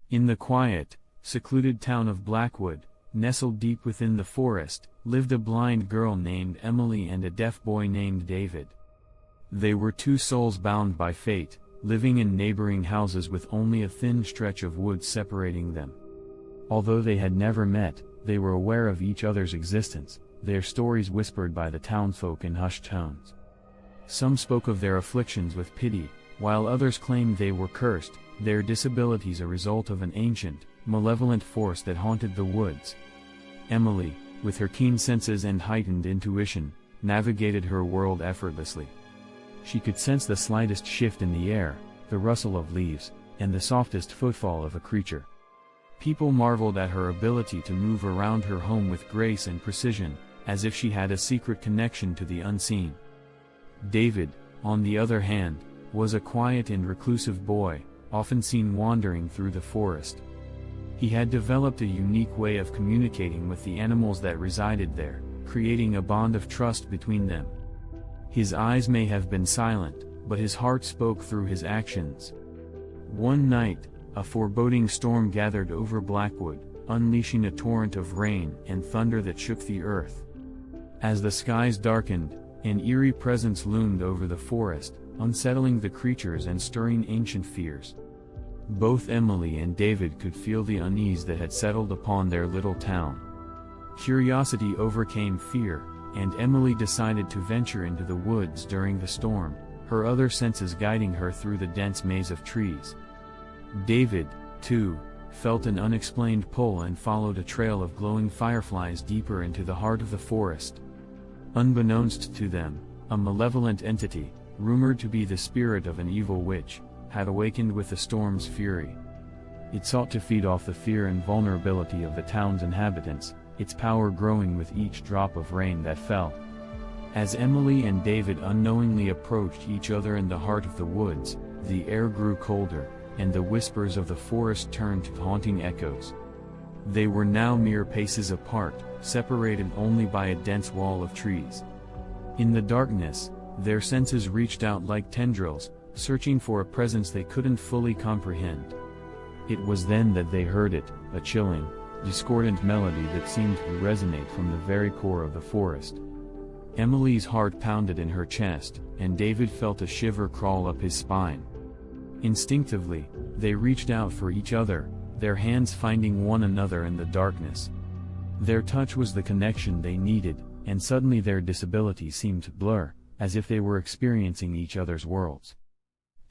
In the quiet, secluded town of Blackwood, nestled deep within the forest, lived a blind girl named Emily and a deaf boy named David. They were two souls bound by fate, living in neighboring houses with only a thin stretch of woods separating them. Although they had never met, they were aware of each other's existence, their stories whispered by the townsfolk in hushed tones. Some spoke of their afflictions with pity, while others claimed they were cursed, their disabilities a result of an ancient, malevolent force that haunted the woods. Emily, with her keen senses and heightened intuition, navigated her world effortlessly. She could sense the slightest shift in the air, the rustle of leaves, and the softest footfall of a creature. People marveled at her ability to move around her home with grace and precision, as if she had a secret connection to the unseen. David, on the other hand, was a quiet and reclusive boy, often seen wandering through the forest. He had developed a unique way of communicating with the animals that resided there, creating a bond of trust between them. His eyes may have been silent, but his heart spoke through his actions. One night, a foreboding storm gathered over Blackwood, unleashing a torrent of rain and thunder that shook the earth. As the skies darkened, an eerie presence loomed over the forest, unsettling the creatures and stirring ancient fears. Both Emily and David could feel the unease that had settled upon their little town. Curiosity overcame fear, and Emily decided to venture into the woods during the storm, her other senses guiding her through the dense maze of trees. David, too, felt an unexplained pull and followed a trail of glowing fireflies deeper into the heart of the forest. Unbeknownst to them, a malevolent entity, rumored to be the spirit of an evil witch, had awakened with the storm's fury. It sought to feed off the fear and vulnerability of the town's inhabitants, its power growing with each drop of rain that fell. As Emily and David unknowingly approached each other in the heart of the woods, the air grew colder, and the whispers of the forest turned to haunting echoes. They were now mere paces apart, separated only by a dense wall of trees. In the darkness, their senses reached out like tendrils, searching for a presence they couldn't fully comprehend. It was then that they heard it, a chilling, discordant melody that seemed to resonate from the very core of the forest. Emily's heart pounded in her chest, and David felt a shiver crawl up his spine. Instinctively, they reached out for each other, their hands finding one another in the darkness. Their touch was the connection they needed, and suddenly their disabilities seemed to blur, as if they were experiencing each other's worlds.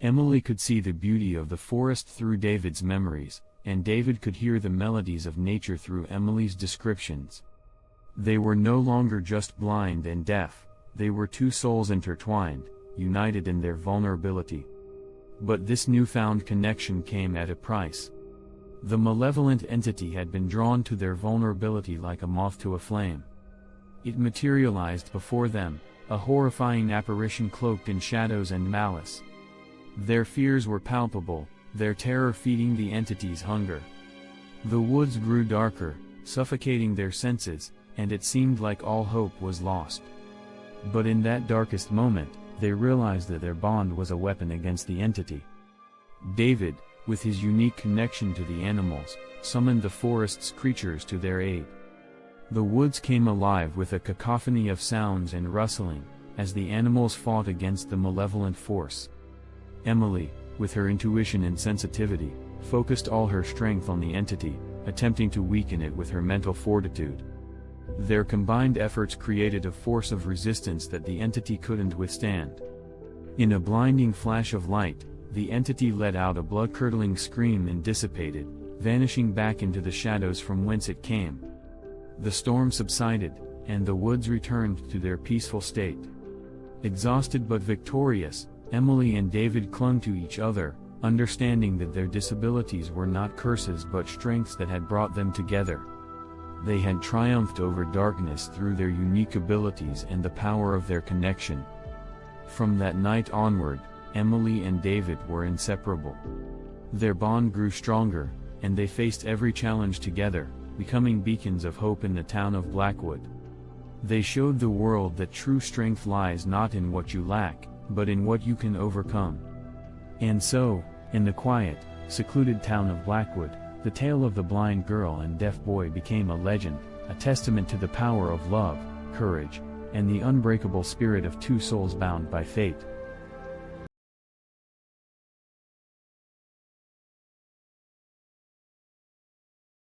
Emily could see the beauty of the forest through David's memories, and David could hear the melodies of nature through Emily's descriptions. They were no longer just blind and deaf, they were two souls intertwined, united in their vulnerability. But this newfound connection came at a price. The malevolent entity had been drawn to their vulnerability like a moth to a flame. It materialized before them, a horrifying apparition cloaked in shadows and malice. Their fears were palpable, their terror feeding the entity's hunger. The woods grew darker, suffocating their senses, and it seemed like all hope was lost. But in that darkest moment, they realized that their bond was a weapon against the entity. David, with his unique connection to the animals, summoned the forest's creatures to their aid. The woods came alive with a cacophony of sounds and rustling, as the animals fought against the malevolent force. Emily, with her intuition and sensitivity, focused all her strength on the entity, attempting to weaken it with her mental fortitude. Their combined efforts created a force of resistance that the entity couldn't withstand. In a blinding flash of light, the entity let out a blood-curdling scream and dissipated, vanishing back into the shadows from whence it came. The storm subsided, and the woods returned to their peaceful state. Exhausted but victorious, Emily and David clung to each other, understanding that their disabilities were not curses but strengths that had brought them together. They had triumphed over darkness through their unique abilities and the power of their connection. From that night onward, Emily and David were inseparable. Their bond grew stronger, and they faced every challenge together, becoming beacons of hope in the town of Blackwood. They showed the world that true strength lies not in what you lack, but in what you can overcome. And so, in the quiet, secluded town of Blackwood, The tale of the blind girl and deaf boy became a legend, a testament to the power of love, courage, and the unbreakable spirit of two souls bound by fate.